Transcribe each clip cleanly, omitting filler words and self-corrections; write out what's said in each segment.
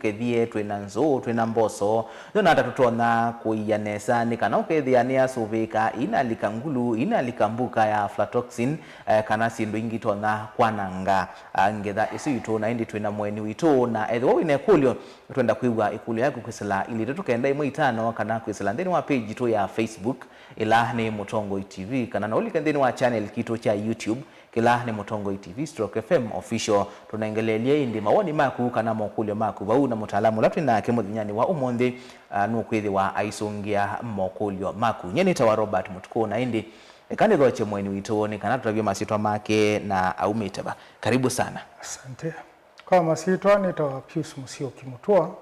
kethie twina nzu twina mboso yona tatutona kuiyanesa ni kana ukethia ni asuvika ina likangulu ina likambuka ya aflatoxin kana sindu ingi tona kwananga ngetha isu itu na indi twina mweni witu na etho wine kulyo twenda kuigwa ikulyo yaku kwisila ili tukenda imwe itano kana kwisila ndeni wa page tu ya Facebook ila ni Mutongo TV kana na uli kendeni wa channel kito cha YouTube kila ni Mutongo TV /FM official tunaengelelia indi mawoni maku kana mokulyo maku bau na mutaalamu latu na kemunyani wa umonde nukwithi wa aisongia mokulyo maku nyeni tawa Robert Mutuko na indi kandi dhoche mweni witoni kana tutavyo masitwa make na aumetaba karibu sana. Asante. Kwa masitwa nitawa Pius Musyoki Mutua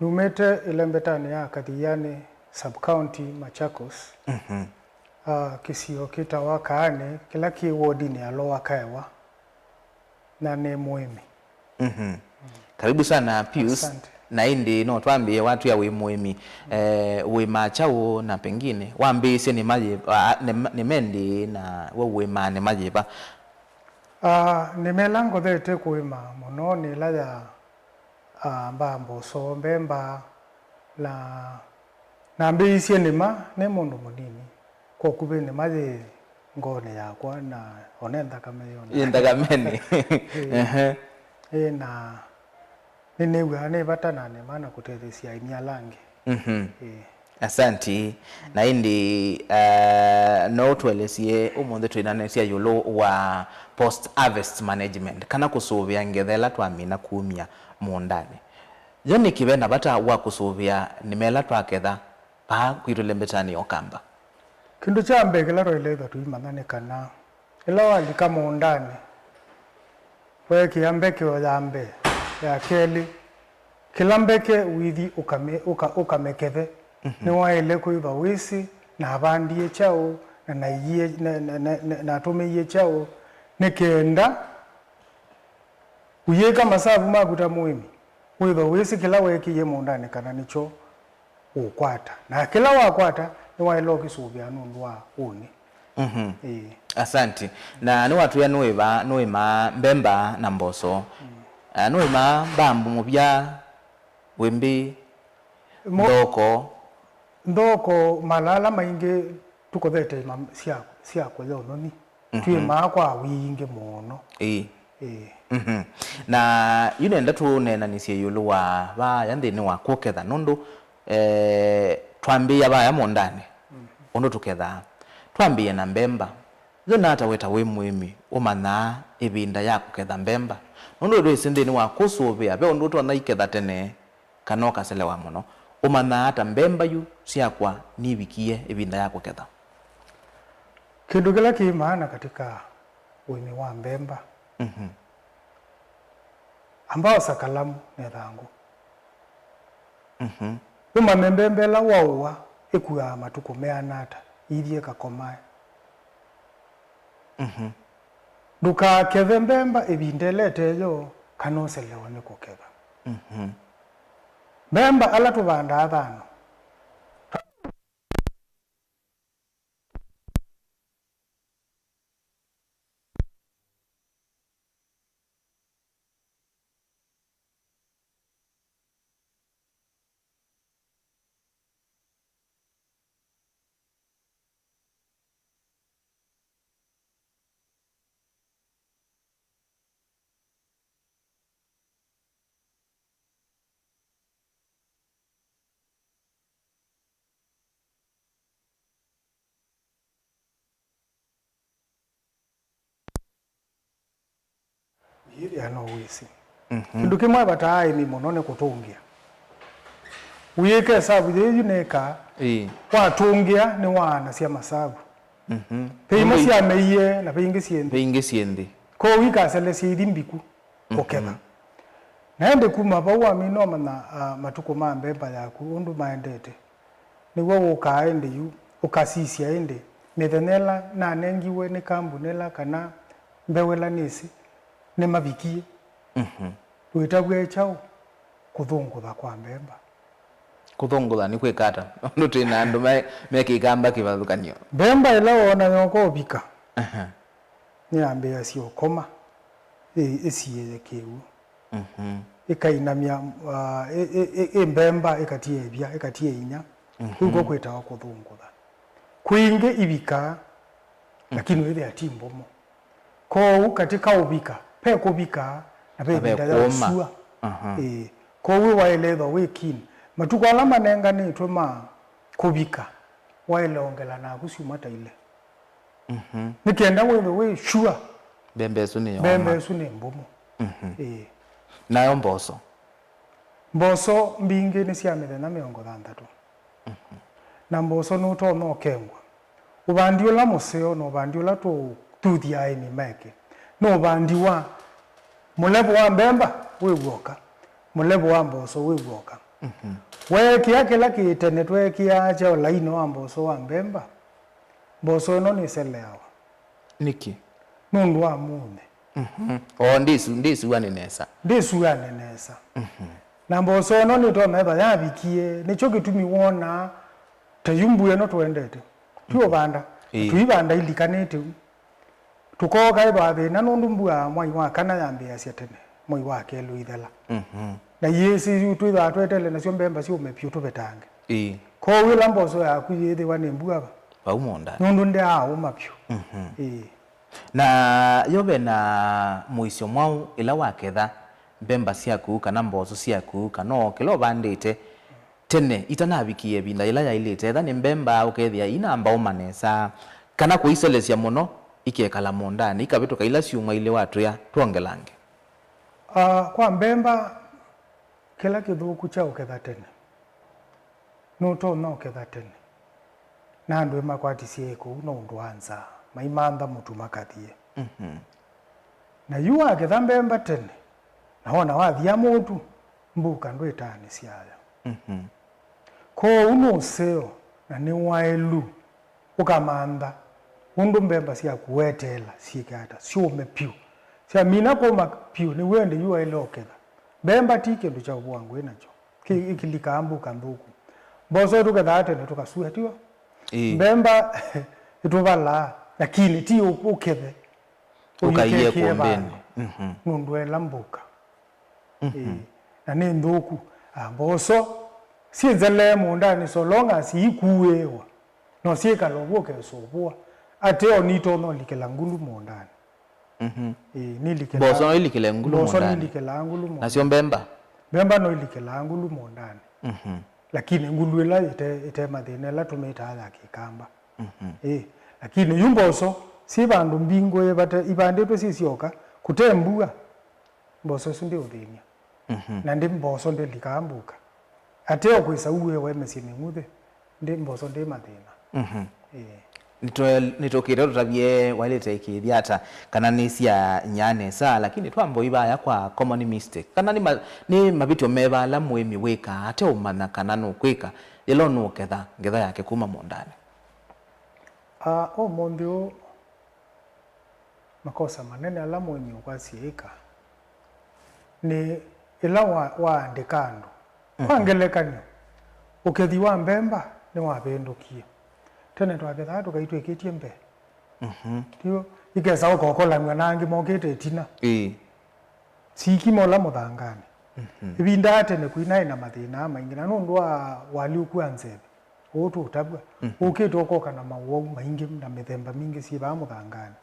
numete ilembetani ya Kadhiani sub-county Machakos. Kisio kita wakaane kila ki wodi ni alowa kaewa na ne muhimi. Karibu sana Pius. Asante. Na indi no tuambie watu ya muhimi wema chao na pengine waambie si ni maji ni mendi na wema ni maji ba nimelango dhete kuima muno ni la ya mbambo so mbemba na mbi isi nima ne mundu munini kwa kube ni maji ngone yakwa na onenda kama yenda kameni na ninewe ane batana ne mana kutethesia inia langi. Asanti na indi no twelesie umonde twinanesia yulo wa post harvest management kana kusuvia ngethela twamina kumia muondane joni kibena bata wa kusuvia nimela twaketha pa kwitulembetani okamba kindu cha mbegela roiletha tuimangane kana ila wali kama muondane weki ambeke oyambe ya keli kilambeke withi ukamekethe ni waile kuiba wisi na bandie chao na naiye na tumeiye chao nikenda uyeka masavu maguta muhimi wiba wisi kila weki ye mundane kana nicho ukwata na kila wakwata ni waile kisubia nundwa uni. Asanti na ni watu ya nuima mbemba na mboso nuima bambu mubya wimbi ndoko malala mainge tukothete siako leo noni twima kwa wingi muno na yunenda tu nena nisie yulu wa ba yandini wa koketha nundu twambia ba ya mondane ondo tuketha twambie na mbemba zona hata weta we muhimi umana ibinda ya kuketha mbemba nundu ndo isindini wa kusuvia be ondo twana iketha tene kanoka selewa muno umana hata mbemba yu siakwa nibikie ibinda ya kuketha kindu kila ki maana katika wimi wa mbemba ambao sakalamu ne thangu uma mbembela waua ikuya matuko meanata ithie kakomae duka kethe mbemba ibindelete yo kanoselewa ni kuketha mbemba ala tubanda athano ya no wisi nduke mwa batai ni monone kutungia uyeke sabu je yuneka watungia ni wana sia masabu peimo sia meiye na peinge siendi ko wika sele siidi mbiku kokeba naende kuma bawa mino mana matuko mambemba yaku undu maendete ni wo ukaende yu ukasisia ende methenela na nengiwe ni kambunela kana mbewela nisi ne mabikie uitagwe chao kuthungutha kwa mbemba kuthungutha ni kwikata ndo tina andu mekigamba kivathukanio mbemba ila ona yoko bika ni ambe asio koma esiye kiu ikainamia mbemba ikatie bia ikatie inya kuko kwetawa kuthungutha kwingi ibika lakini ile atimbomo ko katika ubika pe kubika na pe binda sua ko we waeletho wikin matuko alama nenga ni twema kubika waelongela na kusiumata ile nikienda we sure bembe suni mbomo nayo mboso mbingi ni cia mithenya 60 na mboso no to no kengwa ubandi ula museo no ubandi ula tuthia ni meke no ubandi wa mulebo wa mbemba we guoka mulebo wa mboso we guoka we kia kila kitene twe kia cha laino wa mboso wa mbemba mboso no ni selewa niki nundu wa mune ndisu anenesa na mboso no ni to meba ya bikie nicho gitumi wona tayumbuye no twendete tuo banda tuibanda ilikanete tukoga ibabe na nundu mbua mwai wa kana yambia cia tene mwai wa kelu ithela na yesi tuitha twetele na cio mbemba cio mepio tubetange ko wila mboso ya kuyithi wa nembua ba umonda nundu ndia mapio na yobe na muisyo mwau ila waketha mbemba ciaku kana mboco ciaku kana kilo bandite tene itanabikie binda ila yailite etha ni mbemba ukethia ina ambao manesa kana kuiselesia muno ikekala mondani ikabituka ila ciuma ile watu ya tuongelange kwa mbemba kila kithuku cha uketha tene no to no uketha tene na ndwe makwatisie ku no ndwanza maimanda mutu makathie na yuwa ketha mbemba tene naona wathia mutu mbuka ndwetani ciayo ko uno seo na ni waelu ukamanda undu mbemba cia kuwetela cikata ciume piu cia mina koma piu ni wende yuwa iloketha mbemba tike ndu cha bwangu inacho ikilikambuka nduku mboso tuketha atene tukasuatiwa mbemba itubala lakini ti ukethe ukaiye kombeni nundu elambuka na ni nduku mboso sienzele mundani so long as ikuewa no sieka loboke sobua ate onito no likela ngulu mundani ni likela mboso no likela ngulu mundani mboso ni likela ngulu mundani na sio mbemba no likela ngulu mundani lakini ngulu ela ite mathina la tumeta ala kikamba lakini yumboso si bandu mbingo ibandetwe sisioka kutembua mboso sindi uthinia na ndi mboso ndi likambuka ateo kwisa uwe wemesi nguthe ndi mboso ndi mathina nitokire tutabie walete ikithiata kana ni cia nyane sa lakini twambo ibaya kwa common mistake kana ni mabitio meba la mwemi weka ate umana kana no kwika ilo no ketha ngetha yake kuma mondani mondio makosa manene ala mwemi ukwasiika ni ila wa ndekando kwangelekanyo ukethi wa mbemba ni wabendukie tene twaketha tukaitwekitie mbe tio ikesa ukokola mwanangi mokete tina siki mola muthangani ibinda atene kuina ina mathina maingi na nundu wali ukua nzebe utu utabwa ukete ukoka na mawo maingi na mithemba mingi si ba muthangani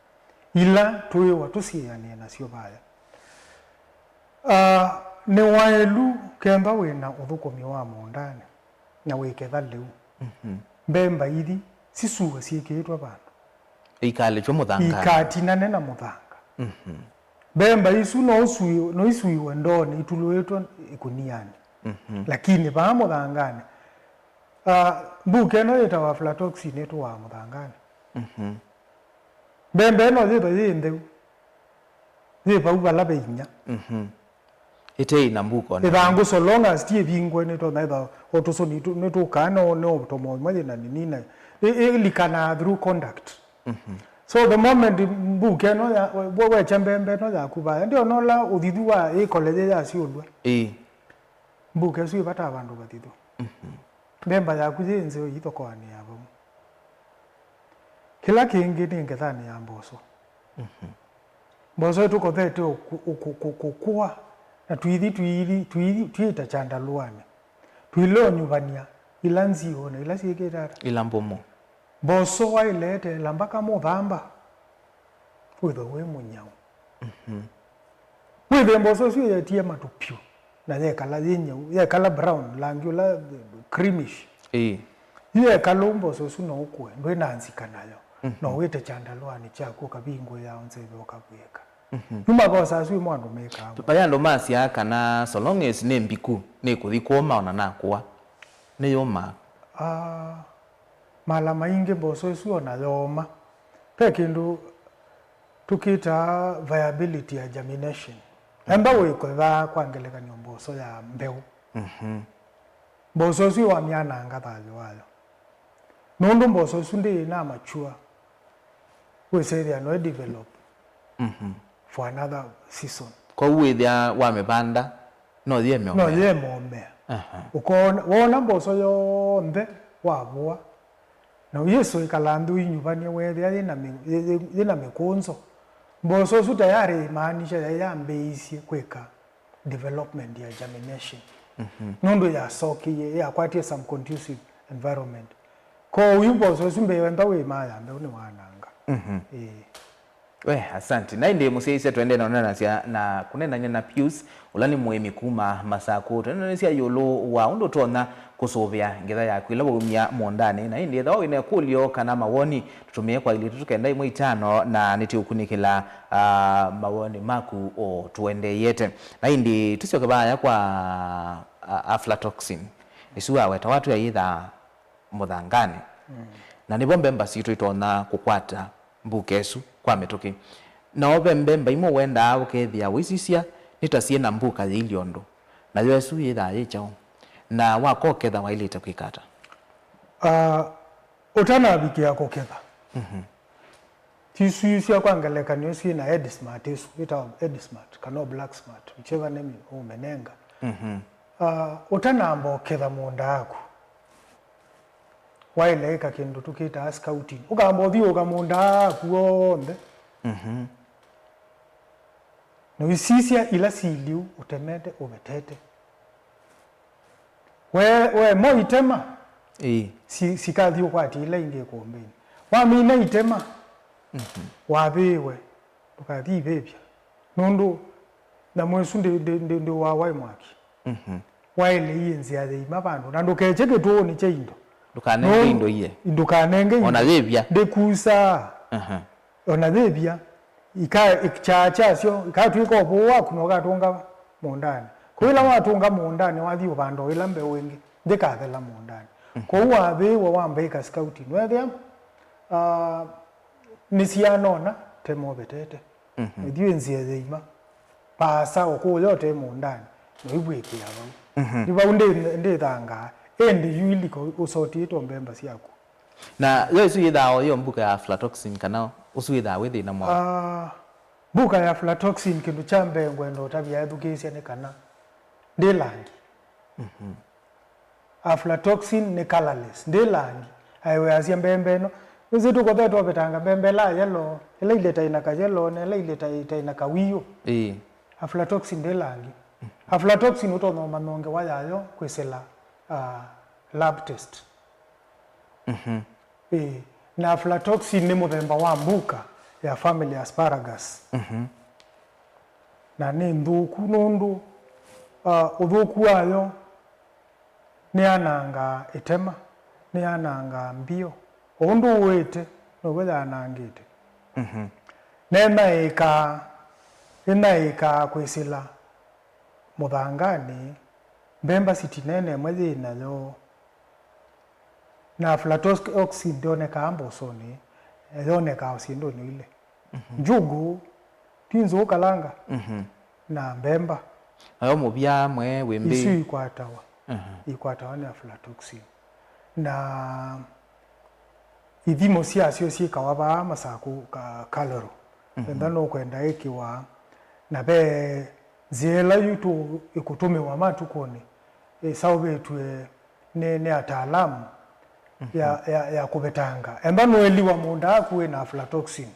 ila tuyo watusiane na sio baya ni waelu kemba wina uthukumi wa mondani na wiketha liu mbemba ithi sisuwa siikitwa bandu ikale chwa muthanga ikatinane na muthanga mbemba isu no isuiwe ndoni ituluitwa ikuniani lakini ba muthangani mbuke no yetawa aflatoxin etu wa muthangani mbembe no zitho yintheu zipa ubala beinya ite ina mbuko ithangu so long as tie bingwe ni to naitha otuso ni to kana no tomo mali na nina likana through conduct so the moment mbuke no ya we chambembe no ya kuba ndio no la uthithu wa college ya ciulwa mbuke su ibata abandu bathithu mbemba ya kujenze ithokoni abo kila kingi ni ngethani ya mboso mboso tuko thete kukua na tuita chandaluane tuilo nyuvania ilanzio na ilasi iketara ilambomo boso wa ilete lambaka muthamba witho we munyau withe boso sio yetie matupio na yekala yenyau yekala brown langula creamish ye kalumbo so suno ukwe ndo inanzika nayo no wite chandaluane chako kabingo ya onzebe okabweka Yuma bosa sui mwandu meka. Bayando masi aka na so long as nembiku ne kuthikoma ona nakwa. Ne yoma. Mala mainge boso sui ona yoma. Pekindu tukita viability ya germination. Emba wikwe kwangeleka nyomboso ya mbeu. Boso sui wa miana angatajo wayo. Nundu boso sundi na mature. We say they are not develop. For another season. Kwa uwithia wa mebanda no thie me. No ye mombe. Ukona wona mboso yo mbe wabua. Na Yesu ikalandu inyuvania wethia ina mikunzo. Mboso su tayari maanisha ya mbeisi kweka development ya germination. Nondo ya soki ya kwatie some conducive environment. Kwa uyumboso su mbe wenda we maya mbe ni wananga. Asante. Na inde museise twende na kunena na Pius ulani muemi kuma masako twende sia yolo wa undo tona kusovya ngetha yaku ila bumia mondane na inde thawo ine kulio kana mawoni tutumie kwa ile tukenda imwe itano na niti ukunikila mawoni maku o tuende yete na inde tusio kabaya kwa aflatoxin isuwa weta watu ya itha muthangane na nibombe mbasito itona kukwata mbukesu kwa metoke na obembemba imo wenda ukethia wisisia nitasie na mbuka iliondo na Yesu yitha yichao na wakoketha wailite kwikata utana biki yako ketha tisuisia kwangeleka nyosi na head smart isu ita head smart kano black smart whichever name umenenga utana ambo ketha munda yako waile kakindu tukita scouting ugambo thio gamunda kuonde no isisia ila siliu utemete ubetete we mo itema sikathio kwati ila inge kombeni wa mina itema wabiwe tukathi bebya nundu na mwesu ndi wa wai mwaki waile yenzi ya thima bandu na ndukecheke tuoni cheindo dukanenge indo iye ndukanenge ona thebia ndekusa ona thebia ikachacha sio ikatwiko boa kunoga tunga mondani kuila watunga mondani wathi ubando ila mbe wengi ndikathela mondani kwa wabe wambeka scouting wethia nisianona temo betete ndiwe nzie zeima pasa okuyo temo mondani no ibweke yabo iba unde thanga endi yuiliko usoti itombemba siako na Yesu yithao yo mbuka ya aflatoxin kana usuitha withi na mwa mbuka ya aflatoxin kindu chambe ngwendo tabia education ne kana ndelangi aflatoxin ne colorless ndelangi aiwe asia mbembe no uzitu ko beto betanga mbembe la yellow ile ile taina ka yellow ne ile ile taina ka wiyo aflatoxin ndelangi aflatoxin utono manonge wayayo kwesela lab test. Na aflatoxin ni muthemba wa mbuka ya family asparagus. Na ni nthuku nundu uthuku wayo ni ananga itema ni ananga mbio undu wete no wetha anangite. Nena kwisila muthangani mbemba sitinene mwethi nayo na aflatoxin ndoneka ambosoni ndoneka usindo ni ile njugu tinzo kalanga na mbemba ayo mubya mwe wembe isu ikwatawa ni aflatoxin na ithimo ciacio ciikawaba masaku ka kaloro ndano kwenda ikiwa na be zela yutu ikutumiwa matukoni saubetwe ne ataalamu ya kubetanga embano eliwa munda akuwe na aflatoxin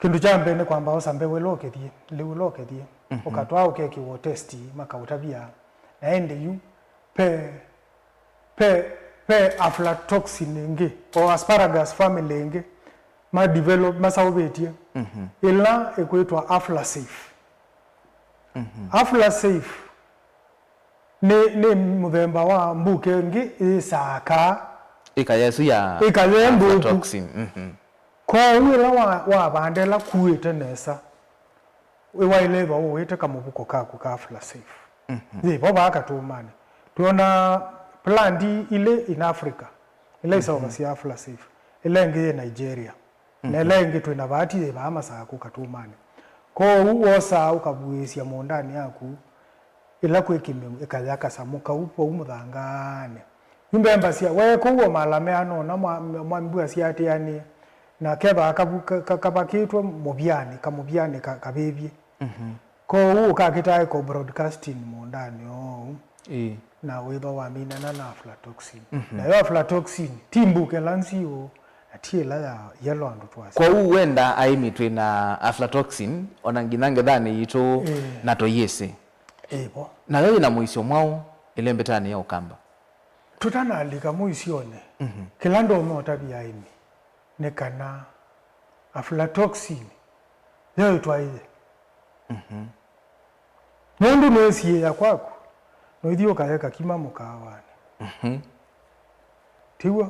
kindu cha mbene kwamba osambe welokethie liulokethie ukatwa ukeki wo test makautabia naende yu pe aflatoxin nge o asparagus family nge ma develop masaubetie ila ekwetwa aflasafe aflasafe ne muthemba wa mbuke nge isaka ikayesu ya aflatoxin ko wila wa bandela kuite nesa waileva uwite kama buko kako ka aflasafe bo bakatumane tuona plandi ile in Africa ile isawa si aflasafe ile nge Nigeria nele nge twina bati ba amasako katumane ko wosa ukabuisia mondani yaku ila kwekime ekayaka samuka upo umuthangane yumbemba sia we ko malame ano na mwambua sia ati yani na keba akabakitwe mubyani kamubyani kabebye ko ukakitaye ko broadcasting mondani na wetho wa mina na aflatoxin na yo aflatoxin timbuke lansio atiela ya yellow and twas kwa uwenda aimitwe na aflatoxin onanginange dhani yito nato yese bo na yo ina muisyo mwao ile mbetani ya ukamba tutana alika muisione kilando umeotabia aimi nekana aflatoxin yo itwaile mundu nwesie ya kwako noithio kayeka kima mukawani tiwa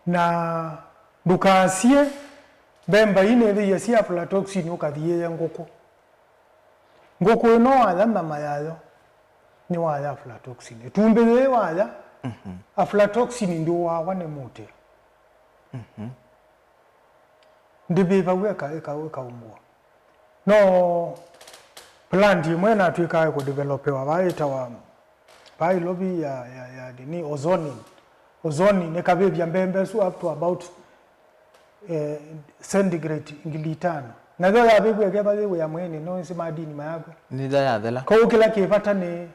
na ndukasie bemba ine thia cia aflatoxin ukathie ya nguku no ala mama yayo ni wa aflatoxin tumbele wa aflatoxin ndio wa ne mute ndibe baweka umbwa no plant imwena twikaye ku developewa baita wa bai lobby ya ni ozoni ne kabebya mbembe so up to about centigrade ngilitano na zo ya bibwe ke bale ya mwene no nsi madini mayako ni da ya dela ko kila kipata ne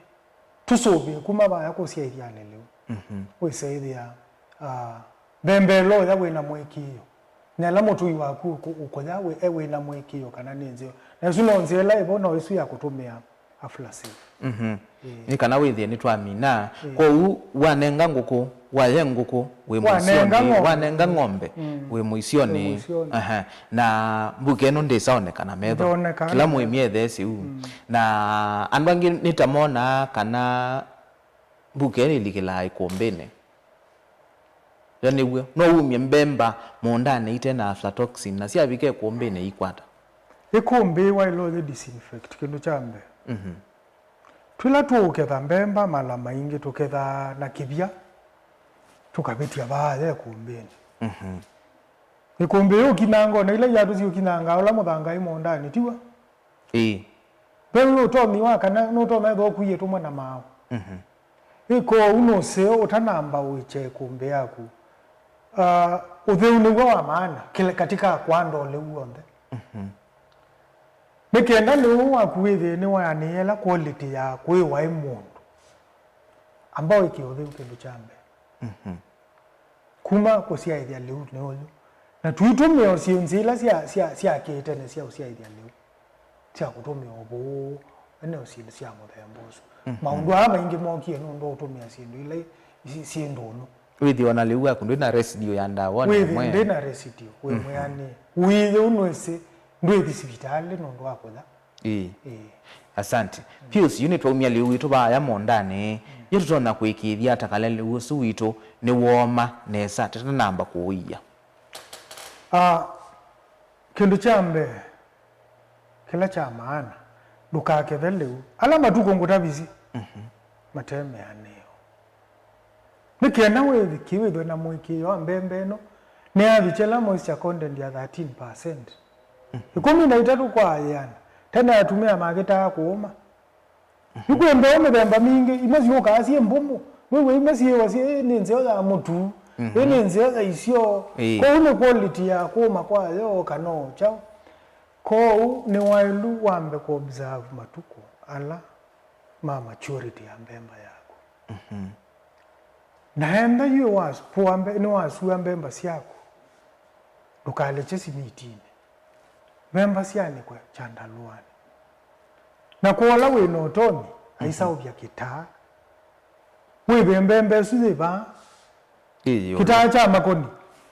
tusobe kuma ba yako sia iriane leo we say there bembe lo ya we na mwekiyo na la motu waku ukonya we ewe na mwekiyo kana nenzio na zuno nzela ibona wesu ya kutumia aflasi ni kana withie ni twamina ko wanenga nguku wayenguku we muisioni wanenga ng'ombe we muisioni na mbuke no ndisaonekana metho kila muimie thesi na andwangi nitamona kana mbuke ni likila ikombene yani we no umye mbemba mondane ite na aflatoxin na sia bike kombene ikwata ikombe wa ilo the disinfect kindu chambe twila tuketha mbemba mala maingi tuketha na kibya tukabetia baadhi kumbeni ikombe yo kinango na ile yatu sio kinanga ola muthanga imo ndani tiwa bewe utomi wakana no to metho kuye tumwe na mao iko uno seo utanamba uche kumbe yaku utheuni wa maana kile katika kwando le uonde nikenda ni wakuithi ni waniela quality ya kwiwa imundu ambao ikiothe kindu chambe kuma kusiaithia liu ni uyu na tuitumia usienzila cia kitene cia usiaithia liu cia kutumia obo ene usile cia muthemboso maundu ama ingi mokie no ndo utumia sindu ile sindu no withi ona liu akundu na residue ya ndawa na mwe withi ndina residue we mwani withi unwese ndwethi sibitali no ndo akola asante Pius unit wa umia liu itu ba ya mondane yetu tona kuikithia takalele usu witu ni woma nesa tena namba kuuya kindu chambe kila cha maana dukake veleu alama tu konguta bizi mateme aneo nikienda wethi kiwitho na mwiki wa mbembe no ni avichela moisture content ya 13% 13 kwa yana tena yatumia mageta kuuma nikwembe omebemba mingi imazioka asie mbumu wewe imasie wasie ninzeo za mutu ninzeo za isio kwa une quality ya kuuma kwa yo kano chao ko ni wailu wambe ko observe matuko ala ma maturity ya mbemba yako naenda yu was puambe ni wasu mbemba siako dukale chesi mitine bemba siani kwa chandaluani na kuola we no toni aisa ubya kita we bembembe suze ba kita cha makoni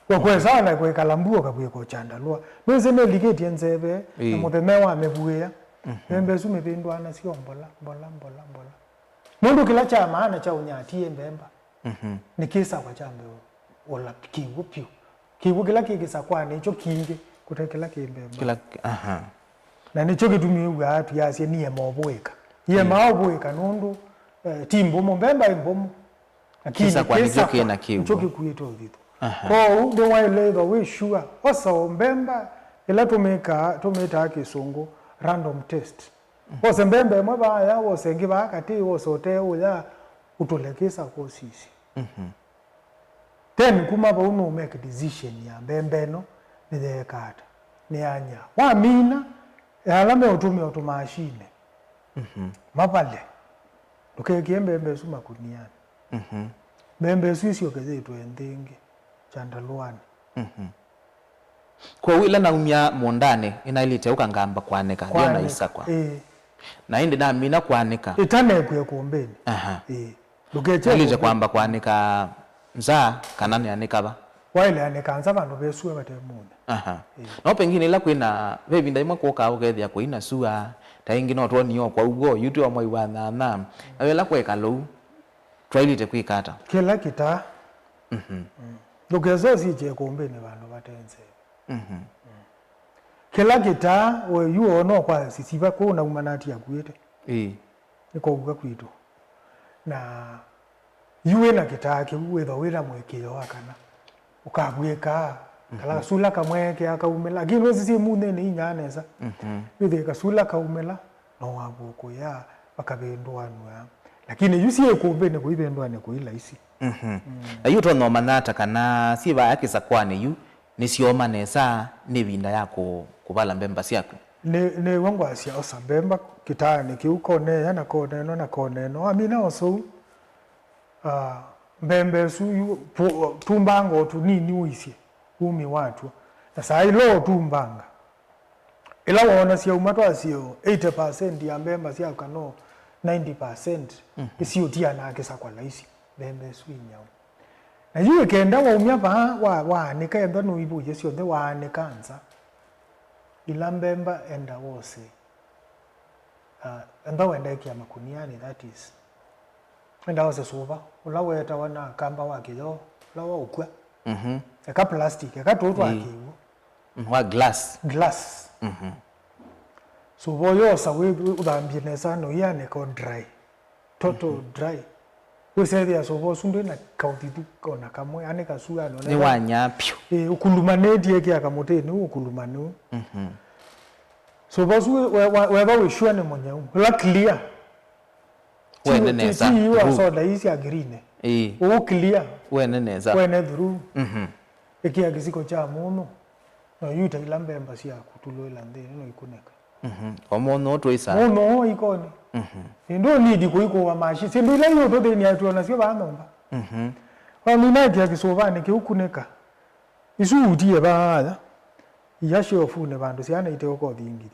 kwa kwesa na kwa kalambuo kabwe ko chandalua nze ne ligeti enzebe na muthemewa mebuya bembe su mebindwa na sio mbola mundu kila cha maana cha unyatie mbemba nikisa kwa chambe wala kiwu pio kiwu kila kikisa kwa nicho kinge kutekela kimbemba kila na nicho kitumia atu yasie niye mobweka ye mobweka nundu timbo mbemba imbomu kisa kwa nicho kina kiwu nicho kikuito vitu kwa ndo waelewa we sure osa mbemba ila tumeta kisungu random test ose mbembe mwaba ya ose ngiba kati ose oteo ya utolekesa kwa sisi then kuma ba uno make decision ya mbembe no ni the kata ni anya wa mina alame utume automashine mapale ukeke mbembe suma kuniani mbembe sisi okezetu endingi chandaluani kwa wila na umya mondane inailite ukangamba kwanika ndio na isakwa na indi na mina kwanika itane kuye kuombeni lugeche ilije kwamba kwanika nza kanani anika ba waile anika nza bantu besuwe batemuna no pengine ila kwina bebinda imwe koka ukethia kwina suwa taingi no twoniyo kwa ugo yutu wa mwai wa na awela kweka lo twailite kwikata kila kita lugezo sije kuombeni bantu batenze kila kita we yuono kwa sisiba ko na umanati ya kuete niko uga kwitu na yuwe na kita ke wetha wira mwekeo wakana ukabweka kala sula kamweke akaumela lakini wezi si munene ni nyaneza wethe kasula kaumela no wabuko ya bakabendwanwa lakini yusi ekumbene kuibendwane kuila isi ayu to no manata kana siba yakisa kwane yu nisioma nesa nebinda yako kubala mbemba siako ne wangu asia osabemba kitani kiukone yana kone no amina oso mbembe su tumbango tu nini uisi umi watu sasa ilo tumbanga ila waona sia umato asio 80% ya mbemba sia kano 90% isio tia na kesa kwa laisi mbembe su inyao na yuwe kenda wa umya pa wa nika enda no ibu yesio de wa nika anza ila mbemba enda wose enda wenda ikia makuniani that is enda wose suba ulawe eta wana kamba wake yo lawa ukwa eka plastic eka toto akiwo wa glass subo yo sawe udambie nesa no yane ko dry total dry weseria subo sunde na kautitu kona kamwe ane kasuya no ni wanya pyo ukulumanedi yake akamoteni ukulumanu subo su weba we sure ne monyau la clear wene neza you so da isi agrine o clear wene neza wene through ekia kisiko cha muno no yuta ilambemba sia kutulo ilande no ikuneka omono to isa no ikoni ndo need kuiko wa mashi sindu ile yo to deni atu na sio ba nomba wa mina kia kisovane ke ukuneka isu utie ba ya shofu ne bandu siana ite ko thingiri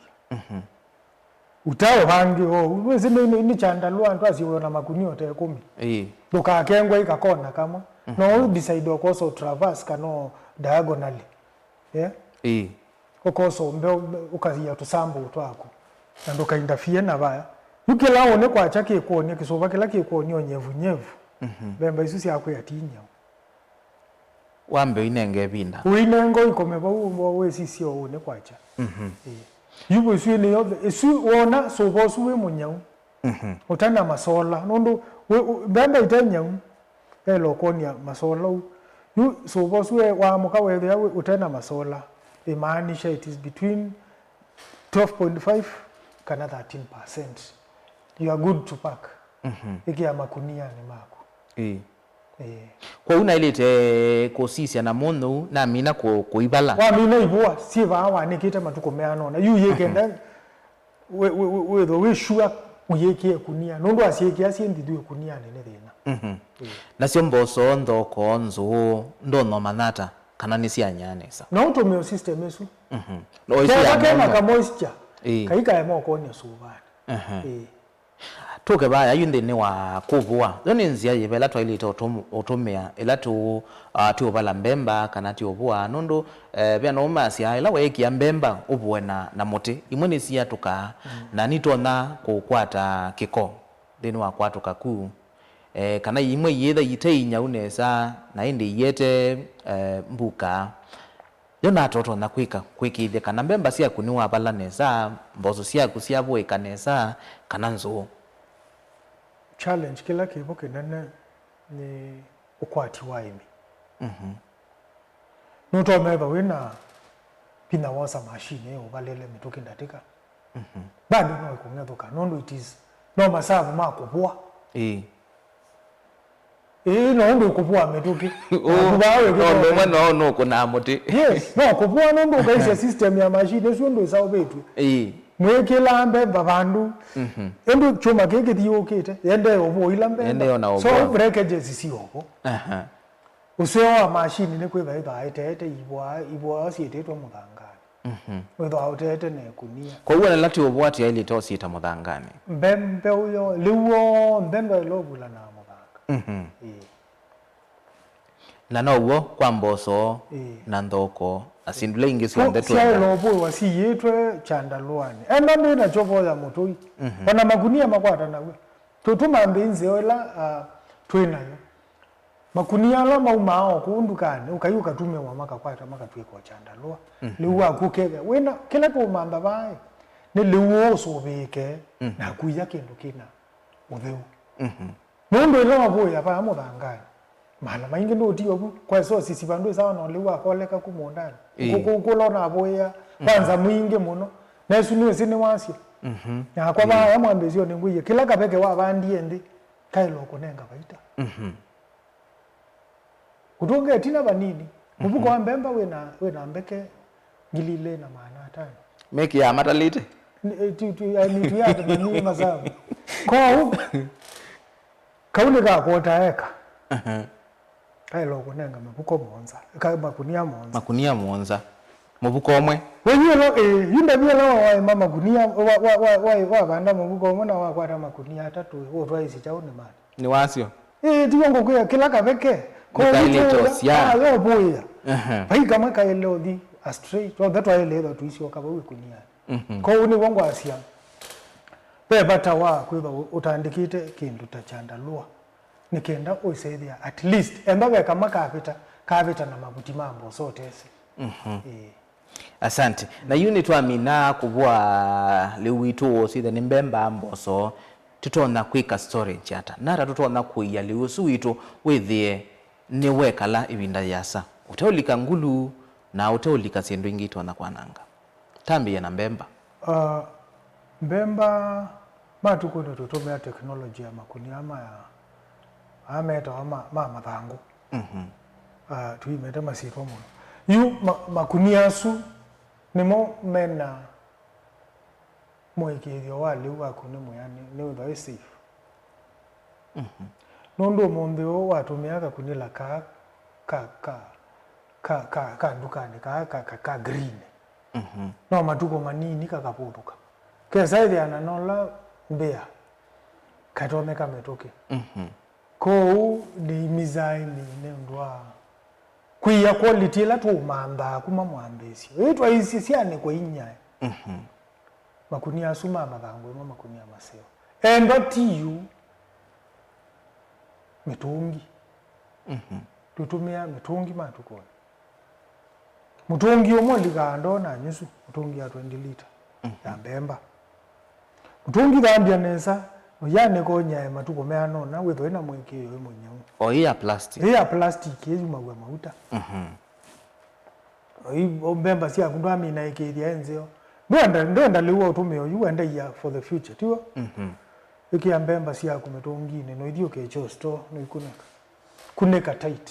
utawo hangi wese ni chandalua ndo asiona makunio te 10 doka kengwa ikakona kama no decide ko so traverse kano diagonally kokoso mbe ukazia tusambo twako na ndo kaindafie na baya ukila one kwa chake kuonia kisova kila kikuonio nyevu bemba isusi yakwe yatinya wambe inenge binda uinengo ikomeba uwo wesisi one kwacha yubo isu ne yo isu wona sobo suwe munyau utana masola nondo bemba itanyau elokonia masola yu sobo suwe wa mukawe ya utana masola imaanisha it is between 12.5 kana 13%. You are good to pack. Iki ya makunia ni mako. Kwa una ilete kosisi na mono na mina kuibala. Wa mina ibua siva hawa nikita matuko meano na yu yekenda we sure uyeke kunia nondo asiyeke asiendi duwe kunia nene dena. Na sio mboso ndo konzo ndo no manata kana nisi anyanesa. Na automeo system esu no isi ya kema ka moisture kaika ya moko ni subana tuke ba ya yunde ni wa kubua doni nzia yebela toilet otomea ela tu bala mbemba kana ti obua nondo bya no masi ila weki ya mbemba obuena na mote imwe sia tuka na nitona kukwata kiko deni wa kwatuka ku kana imwe yetha yiteinya unesa na indi yete mbuka yona toto na kwikithia kana mbemba cia kuniwa bala nesa mbozo cia kusiabwo ikanesa kana nzo challenge kila kibo kinene ni ukwati wa imi nuto meba wina pina wasa machine ubalele mituki ndatika bado no kungethuka nondo it is no masabu makubwa no ndo kubwa mituki kubawe no kuna muti yes no kubwa nondo kaisa system ya machine so ndo sawo betu mwekela mbemba bandu endo choma keke diokete yende obo ila mbemba so breakages sioko usewa machine ne kweba iba etete ibwa asietete muthangani wetho autete ne kunia kwa hiyo lati obwati ile tosi ita muthangani mbembe uyo liwo mbembe lobula na muthanga na no kwa mboso na ndoko asindule ingi sonde tu ya lobo wasiyetwe Chandalwani enda ndina chopo ya motoi wana magunia makwata nawe tutuma mbinze ola twenayo makunia la maumao kuundukane ukayuka tume wa makakwata makatwe kwa Chandalwa liwa kukebe wena kila ko mamba bae ne liwo sobeke na kuya kindu kina utheu nondo ila maboya pa muthangani mala maingi ndo tiyo kwa so sisi bandu sawa no liwa koleka kumondana kukulona boya kwanza mwingi muno nesu niwe sine wasio ya kwa ba ya mwambezio ni ngwiye kila kapeke wa bandi ende kailo kunenga baita kutonge tina banini mubuko wa mbemba wena mbeke ngilile na maana tano meki ya matalite tu ya ni tu ya ni masabu kwa kaune ka kota eka kailo kunenga mubuko monza makunia monza mubuko omwe wenyelo yinda byela wa mama kunia wa banda mubuko omwe na wa kwata makunia atatu wo twaisi chaone mali ni wasio tiwongo kwa kila kabeke ko yo boya bai kama kailo di a straight so that why leba tuisi wakabawe kunia ko uni wongo asia pe bata wa kweba utandikite kindu ta Chandalwa nikenda oisaidia at least embabe kama kapita na mabuti mambo sote ese asante na unit wa mina kubwa liwitu osithe ni mbemba mboso tutona kwika story chata nara tutona kuya liusu witu withie ni wekala ibinda yasa uteolika ngulu na uteolika sindu ingi tona kwananga tambi na mbemba mbemba matuko ndo tutumia teknolojia makunia ama ya ameta ama mathangu tuimeta masiko muno yu makunia su nimo mena mwekethio wali wakune muyani ni very safe nondo mondo watumiaga kunila ka dukani ka green no matuko manini kakaputuka kesa ile ananola mbea katomeka metoke ko ni mizai ni ndwa kuya quality la tu mamba kuma mwambesio etwa isisiane kwa inya makunia asuma mathangwe makunia maseo endo tiu mitungi tutumia mitungi matukoni mutungi omwe ligando na nyusu mutungi ya 20 liter ya mbemba mutungi thambia nesa oyane ko nyae matuko meano na wetho ina mweke yo monyau oya plastic yuma wa mauta mbemba sia kundwa mina ikithia enzeo ndenda liwa utumio you enda ya for the future tiwa iki mbemba sia kumetongine no ithio kecho store no ikuneka kuneka tight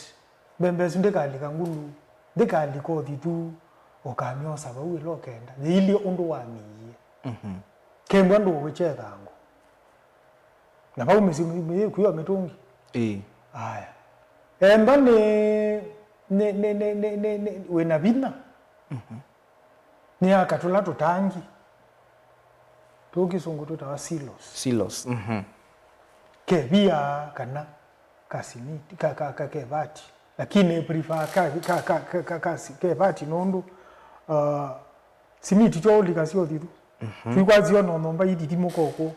mbembe sindeka likangulu ndeka liko thitu okamio sababu ilokenda ili undu wa miye kembwa ndo wechetha ngo na bau misimu kuyo metongi aya emba ne wena bina ni akatula tutangi tukisungu tutawa silos kebia kana kasimiti kebati lakini prefer kebati nondu simiti cho likasio thitu twikwazi no nomba iditi mukoko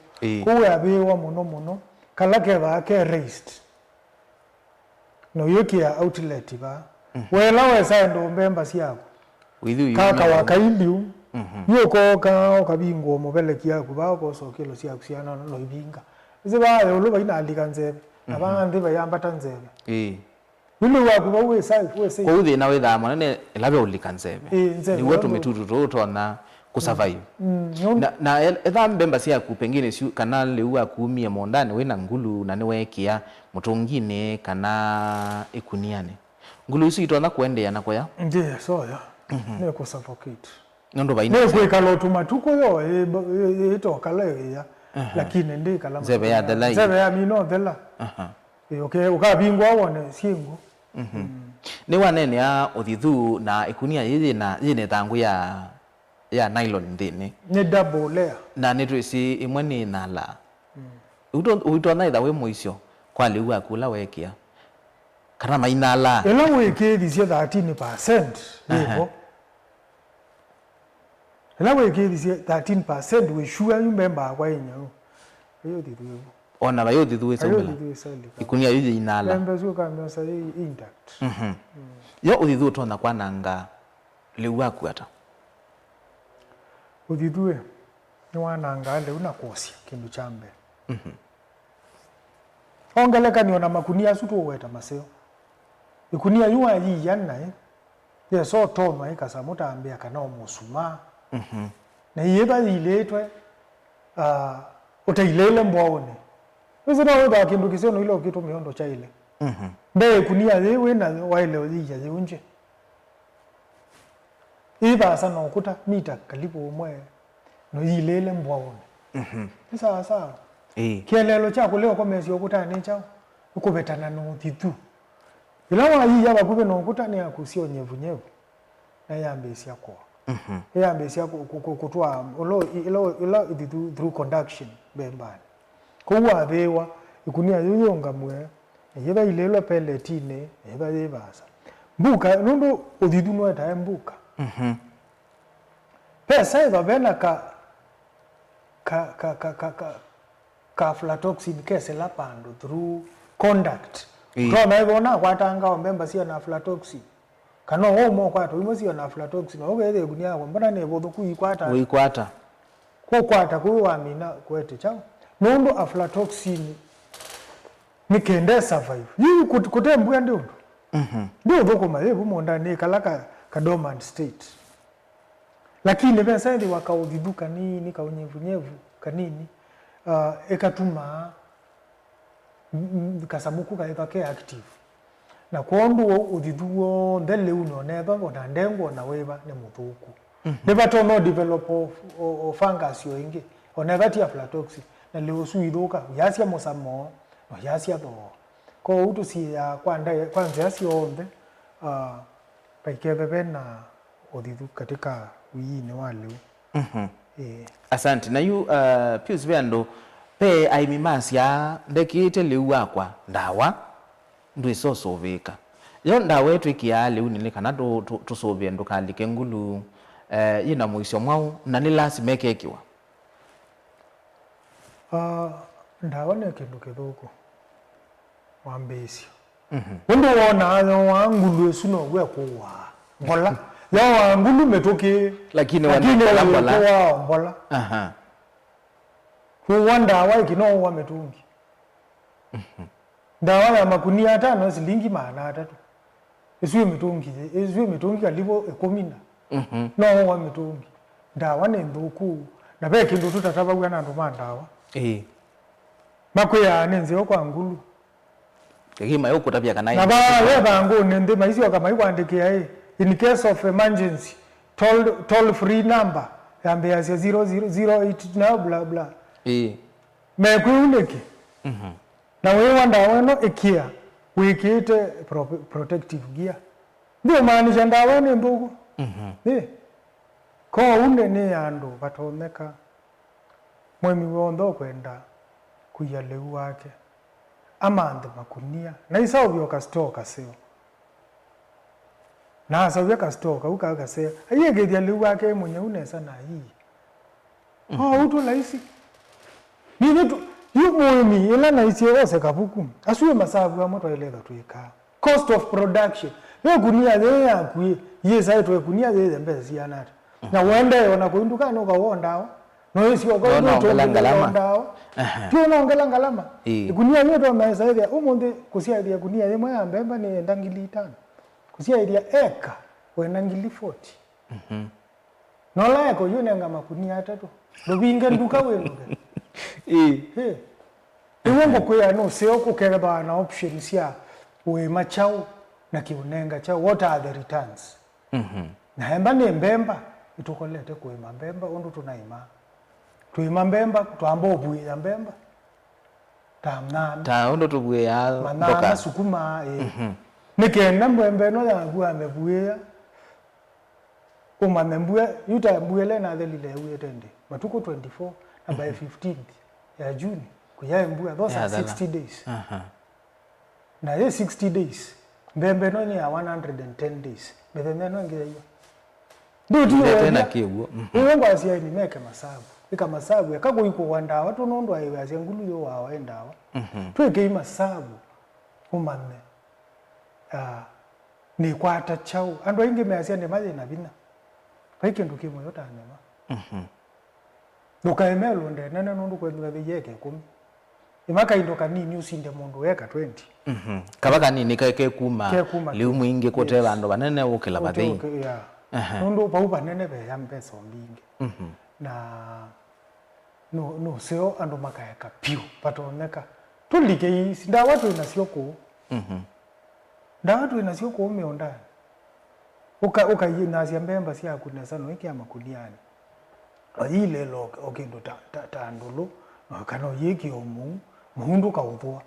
ko yabewa muno kala keba ke raised no yokia outlet ba wela wesa ndo mbemba siako kaka wakailiu yoko ka okabingo mobeleki yako ba ko so kilo siako siana no ibinga ziba yo lo ina likanzebe abandi bayamba tanzebe Wilo wako ba wesa ko uthi na wetha monene elabe ulikanzebe ni wetu mitutu tona kusurvive na etha mbemba siaku pengine kana leu akumie mondani wina ngulu na niwekia mutungine kana ikuniane ngulu isi itona kuendea na koya ndiye so ya ne ku suffocate ndo baina ne ku kala tumatuko yo ito kala ya lakini ndi kala zebe ya dela zebe ya mino dela okay ukabingwa wone singo ni wanene ya uthithu na ikunia yine thangu ya nylon ndini ni double layer na ni twisi imwe ni nala uto na ithawe muicio kwa liu akula wekia kana mainala ela weke disia 13% nivo ela weke disia 13% we sure you member kwa inyo ayo dithu ona bayo dithu esomela ikunia yije inala member zo kamyo sa intact yo uthithu tona kwananga liu akwata uthithue ni wananga leu na kosia kindu cha mbele ongeleka niona makunia sutu weta maseo ikunia yuwa yiyana ye so toma ikasamuta ambia kana omusuma na yeba iletwe utailele mbwaone wizina weba kindu kiseno ilo kitu miondo cha ile mbe kunia yewe na waile yija yeunje iba sana ukuta mita kalibu umwe no yilele mbwaone sawa kielelo chako leo komesi okuta ni chao ukubetana no thitu ilawa hii yaba kube no okuta ni akusio nyevu na yambe siako yambe siako kutwa ilo thitu through conduction bembani kuwa bewa ikunia yoyonga mwe yeba ilelo pelletine yeba yebasa mbuka nundo uthitu no eta mbuka pesa iba bena ka aflatoxin kese la pando through conduct kama hivyo na kwatanga ombemba sia na aflatoxin kana homo kwato imo sia na aflatoxin ogeze gunia kwa mbona ne bodo kuikwata kwa amina kwete chao nondo aflatoxin nikende survive yi kutembuya ndio ndio boko mayebu mondani kalaka ka dormant state lakini pesa ndi wakaudhiduka nini kaunyevu kanini ekatuma kasabuku kaipake active na kuondu udhiduo ndele uno neba ona ndengo na weba ne muthuku neba to no develop of fungus yo ingi oneba ti aflatoxin na leo suithuka yasia mosamo no yasia tho ko utu si ya kwanza yasia onde paikebebe na udhidu katika wini wale asante na yu Pius Bendo pe aimimasi ya ndekite liu akwa ndawa ndwe sosoveka yo ndawa yetu ikia liu nile kana tusovia ndukalike ngulu yina muisyo mwau na nilasi mekekiwa ndawa ne kindu kithuku wambesio wendo wona ayo wangulu esuno gwe kuwa mbola ya ngulu metoke lakini wanda mbola huwanda wa kino wa metungi ndawa ya makunia hata no silingi maana tatu esiwe metungi kalibo ekomina no wa metungi ndawa ne nduku na be kindu tutataba bwana ndo mandawa makuya nenze kwa ngulu kigima yoko tabia kana na ba leba ngo nende maisio kama ikwandikia in case of emergency toll free number yambe ya 0008 na bla bla me kuuneki na wewe ndawa no ikia wikite protective gear ndio maanisha ndawa ni ndugu ko une ni andu batoneka mwemi wondo kwenda kuya leu wake amande makunia na isao byoka stoka sio na asabya ka stoka ukaga se ayegethia leu wake munye unesa na hii utu laisi ni vitu yu mwemi ila na isi yose kabuku asuye masabu ya moto ile tuika cost of production yo kunia ye akuye yesa itwe kunia ye mbezi yanata na wende ona kuinduka no kawondao no isi ogo no ngalama tu no ngalama kunia yeto meza ile umunde kusia ile kunia ye mwa mbemba ni ndangili 5 kusia ile eka wena ngili 40 no leko yune ngama kunia 3 lobinge nduka wenu iwongo kuya no seo kukeba na options ya we machao na kiunenga chao what are the returns na hemba ni mbemba itukolete kuima mbemba undu tunaima tuima mbemba tuambo obuye ya mbemba tamnana ta undu tubuye ya doka sukuma nikenda mbembe no ya gua mebuye uma membuye yuta mbuyele na dhelile uye tende matuko 24 na by 15th ya June kuya mbuya those are 60 days na ye 60 days mbembe no ni ya 110 days mbembe no ngeyo ndio tena kiwo ngo asia ni meke masabu ika masabu yakago iko wanda watu nondo ayo asia ngulu yo waenda wa tweke masabu umane ni kwata chau ando inge me asia ne maje na bina kaike nduke moyo ta nema dukaemelo nde nene nundu kwendwa biyeke 10 imaka indoka nini usinde mundu weka 20 kabaka nini kake kuma liu mwingi kote bandu banene ukila bathi nundu paupa nene be yambeso mbinge na no seo andu makayaka piu patoneka tulike isi nda watu inasioko nda watu inasioko umeondani uka yinasia mbemba sia kunesa no iki amakuliani ile lo okendo tandulu kana yiki omu mundu kauthwa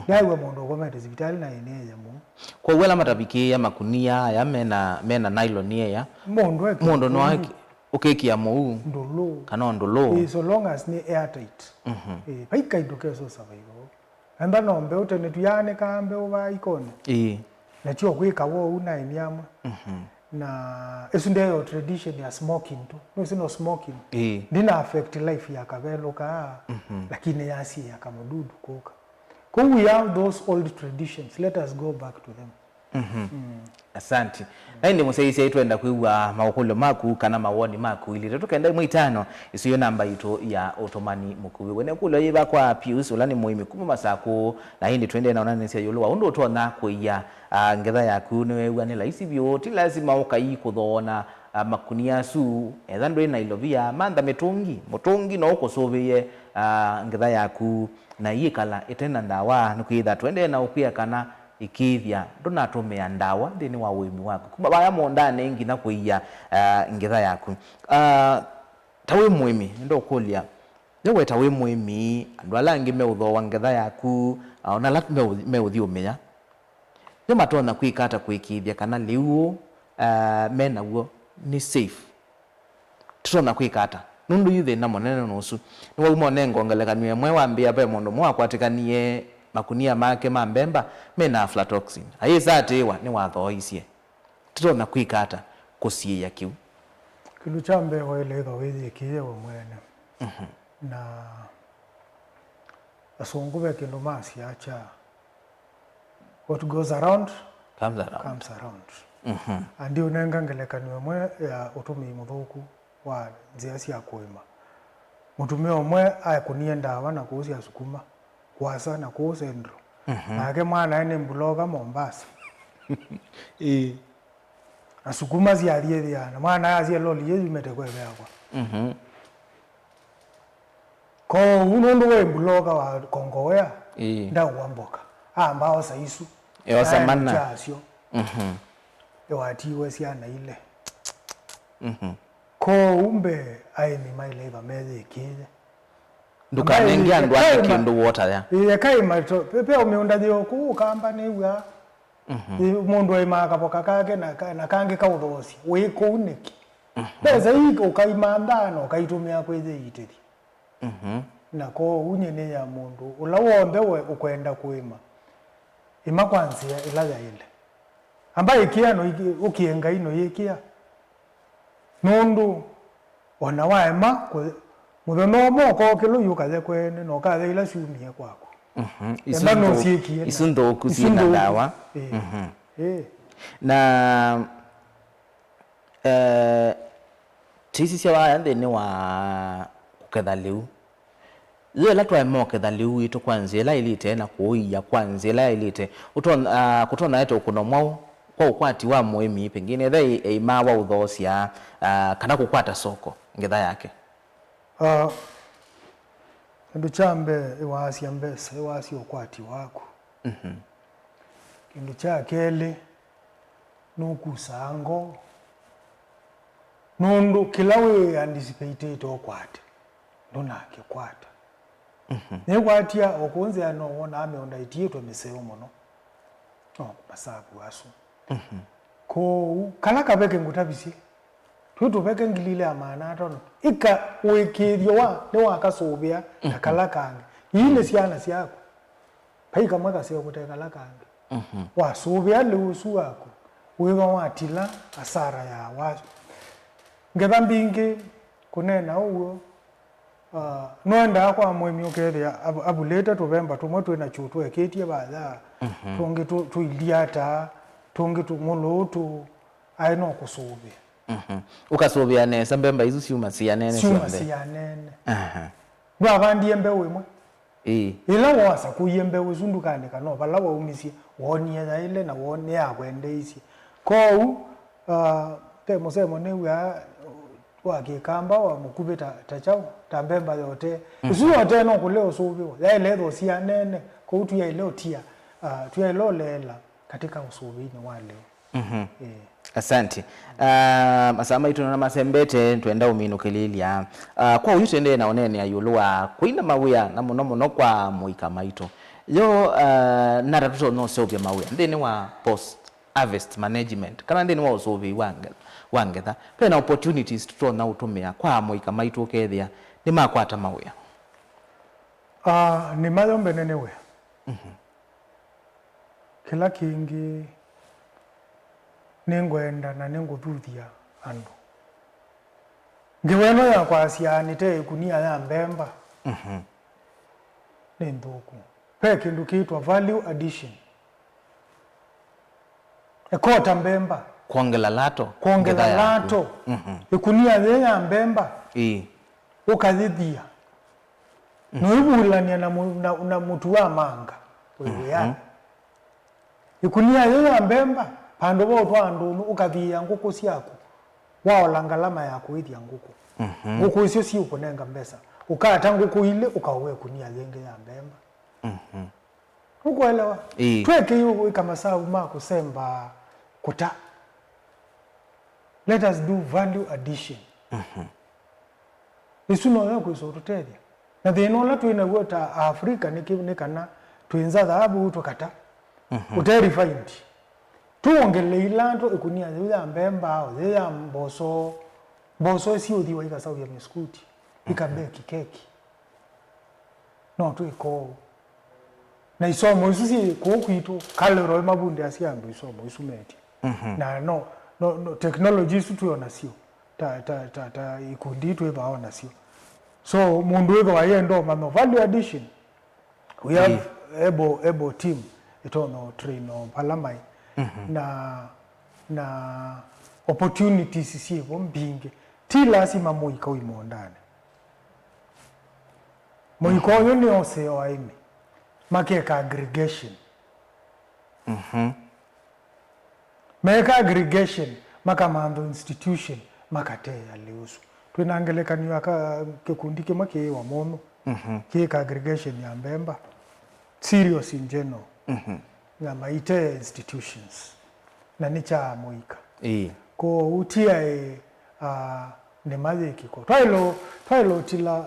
yawe mundu gomete hospitali na eneya mu kwa wela matabiki ya makunia ya mena nylon ya mundu no aki ukekia mu ndulu kana ndulu so long as ni airtight baika idoke so survival amba nombe utene tuyane kambe uba ikone na tio kwika wo una enyama na esundeyo tradition ya smoking tu no smoking dina affect life ya kabelo ka lakini yasi ya kamududu koka ko we have those old traditions let us go back to them asante na ndi museisi yetu enda kuiwa maukulo maku kana mawoni maku ili tukenda mwitano isiyo namba ito ya otomani mukuwi wene kulo yiba kwa Pius ulani muhimi kuma masako na hindi twende na onani sia yoluwa undo utona kuya ngetha yaku niwe wanela isi bioti lazima ukayikuthona makunia su ethando ina ilovia manda mutungi no ukosoviye ngetha yaku na yikala etena ndawa nukwitha twende na ukia kana ikithia ndunatumia ndawa ndini wa wimi wako kuba baya mondane ngina kuiya ngetha yaku tawe mwimi ndo kulia yewe tawe mwimi andu alangi meutho wa ngetha yaku ona lat meuthi umenya yo matona kwikata kwikithia kana liu mena wo ni safe tutona kwikata nundu yuthe na monene nusu ni wa umonengo ngalekanwe mwe wambia pe mundu mwa kwatikanie makunia make mambemba mena aflatoxin ayisatewa ni wathoisie tutona kwikata kusie ya kiu kilu chambe waeleza wezi kiye wa mwene na asungube kindu masi acha what goes around comes around andi unenga ngelekanwe mwe ya utumi muthuku wa njia cia kuima mutumia omwe ayakunie ndawa na kuusia sukuma kwasa na kuusendro nake mwana ene mbuloga Mombasa asukuma zialiethiana mwana azie loli yumete kwebekwa ko unundu we mbuloga wa Kongowea nda wamboka ambao saisu eosamana chasio ewatiwe siana ile ko umbe aini maileva meze kile ndukanengia ndo akindu water ya kai mato pepe umeundadio ku kamba niwa mundu ai maka poka kake na kange kauthosi we ko uniki Pesa hii ukaimandana ukaitumia kweze itiri. Nako unyene ya mundu ula wombe we ukwenda kuima ima kwanzia ilaga ile ambaye kiano ukienga ino yekia nundu ona waema muthono moko kilo yukaze kwene no kaze ila shumie kwako isundo kusina dawa na tisi cia wayande ni wa kuketha liu ila twa ketha liu itu kwanzia ila ilite na kuia kwanzia ila ilite kutona eto kuno mwao kwa ukwati wa muimi pengine thai eima wa uthosia kana kukwata soko ngetha yake kindu chambe iwasia mbesa iwasia ukwati wako kindu cha kele nukusango nundu kila we anticipate to kwate ndonake kwata nekwatia okunze ano wona ame ondaitie to meseo mono masabu aso ko kala kabeke ngutabisi tutu beke ngilile amana atono ika wekirio wa ne wakasobia nakala kange yile siana siako paika mwaka sio kutekala kange wasobia lusu wako wewa watila asara ya waso ngethambingi kunena uwo noenda kwa mwemi ukethia abuleta tuvemba tumwe twina chutu eketie batha tungi tuiliata tungi tumulutu aino kusubia ukasubia nesa mbemba izu ciuma cia nene ndwavandie mbeu imwe ila wasa kuyembe uzundukane kana bala waumisie wonie ile na wonie yakwendeisi kou temosemo newa wakikamba wa mukubita tachao tambemba yote usiyote no kuleo subiwa yaile dosia nene koutu ya ile otia tuyailo lela katika usubini wale asante masama itu na masembete twenda uminukililia kwa uyutende na onene ayulwa kuina mawia na muno kwa muika maito yo naratuto no sobya mawia ndene wa post harvest management kana ndene wa usobi wangetha pena opportunities tutona utumia kwa muika maito kethia ni makwata mawia ni mayombe nene we kila kingi ningwenda na ninguthuthia andu ngiweno ya kwasiani te kunia ya mbemba ni nthuku pe kindu kiitwa value addition ekota mbemba kuongela lato ikunia ya mbemba ukathithia noibulania na mutu wa manga wewe ya ikunia ya mbemba pando bo twandunu ukathia nguku ciaku waola ngalama ya kuithia nguku nguku icio ci ukunenga mbesa ukata nguku ile ukawe kunia yenge ya mbemba ukwelewa tweke hiyo kama sababu ma kusemba kuta let us do value addition isuno yako isotuteria na thino la twina gwota Afrika nikana twinza dhahabu tukata uterified tuongele ilanto ikunia ya mbemba au ya mboso si udhiwa ika sawa ya miskuti ikabeki keki no tu iko na isomo isusi kuokwito kalero mabundi asiambo isomo isumeti na no technology su tuyona sio ta ikundi tu ebaona sio so mundu wewe wayendo mano value addition we have able team itono train on palamai na opportunities sibo mbinge ti lazima muika uimondane muiko yo ni ose oaime makeka aggregation meka aggregation makamando institution makate ya leusu twinangelekaniwa ka kikundi kimwe ki wa mono kika aggregation ya mbemba serious in general na maite institutions na nicha muika ko utia ne maziki ko twailo tila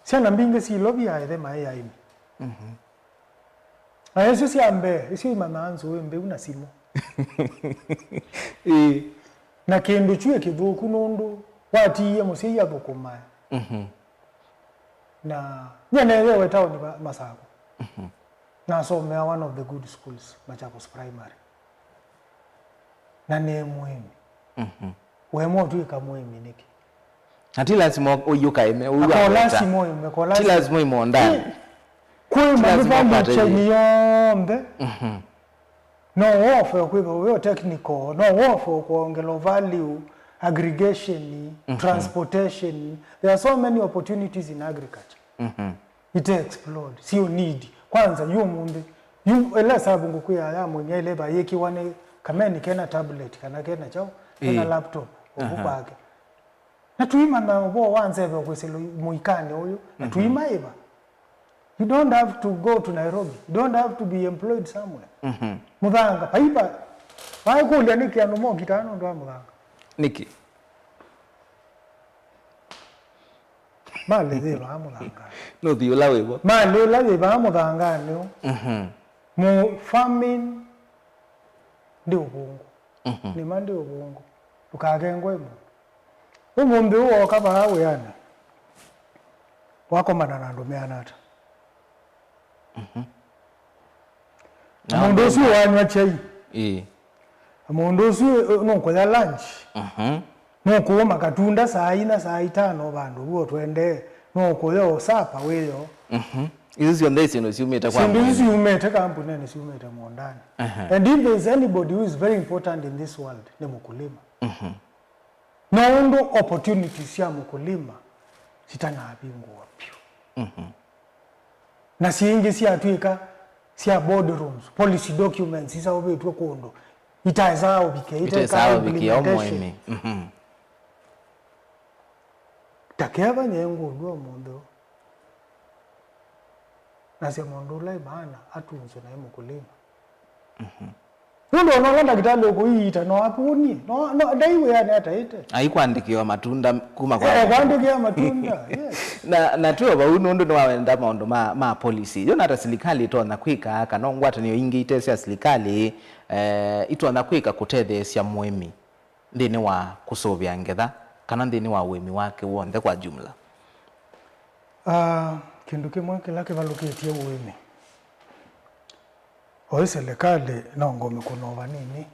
siana mbinge si lobby ya ide mai yaimi ayesu si ambe isi mananzo wembe una simo na kindu chue kithuku nundu watiye musiya thukuma na nyenewe taoni Masaku na somea one of the good schools Machakos Primary na ne muhimu wemo tuika muhimu niki ati lazima uyuka ime uwa ti lazima imo ndani kwa manufa cheni yombe no offer kwa technical no offer kuongeza value aggregation transportation there are so many opportunities in agriculture it explode sio need kwanza yumunde ele sababu ngukuya ya mwenye ile ba yeki wane kameni kena tablet kana kena chao kena laptop okupake na tuima na bo wanzebe okweselo muikane oyo na tuima iba you don't have to go to Nairobi you don't have to be employed somewhere mudhanga paiba vai kulia niki anumo kitano ndo mudhanga niki mali de ba mudhanga no diula webo mali la de ba mudhanga no mu farming ndi ubungu ni mandi ubungu tukagengwe mu umumbi uwo kaba hawe yana wako manana ndomeana ata mundu usu wanywa chai mundu usu nonkola lunch nokuoma katunda saa 4 saa 5 bandu uwo twende nokola osapa weyo Izi yonde sino siumeta kwa mwana. Izi siumeta kampuni ni siumeta mwandani. And if there is anybody who is very important in this world, ni mkulima. Naundo opportunities ya mkulima, sitana abingu wapyo. Na siingi siya tuika, siya boardrooms, policy documents, isa obe tuwa kondo. Itaezao bike, itaezao bike ya umuemi. Takeva nyengu uduwa mundo. Nasema mondula ibana atunzo na mkulima. Ndio unaona kitalo kuita no apuni. No daiwe yani hata ite. Haikuandikiwa matunda kuma kwa. Kuandikiwa matunda. Yes. Na tuyo ba uno ndo waenda maondo ma policy. Yo nata serikali to na kwika kanongwa taniyo ingi itesi ya serikali ito na kwika kutethe cia muemi. Ndini wa kusovya ngetha kana ndini wa wemi wake wonde kwa jumla. Kindu kimwe kila kivalukitie uwimi. Oi serikali naongo mikono vanini.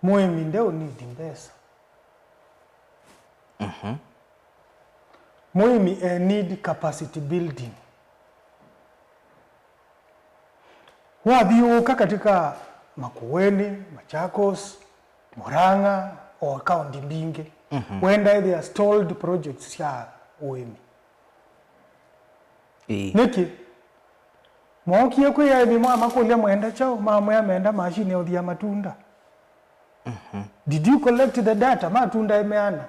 Muimi ndio need mbesa. Muimi need capacity building. Wadhiuka katika Makueni, Machakos, Murang'a or county mbinge. When they are stalled projects ya uemi. Niki mwokie kwa ya mwa makulia mwenda chao mwa ameenda mashine ya udhia matunda. Did you collect the data? Matunda imeana.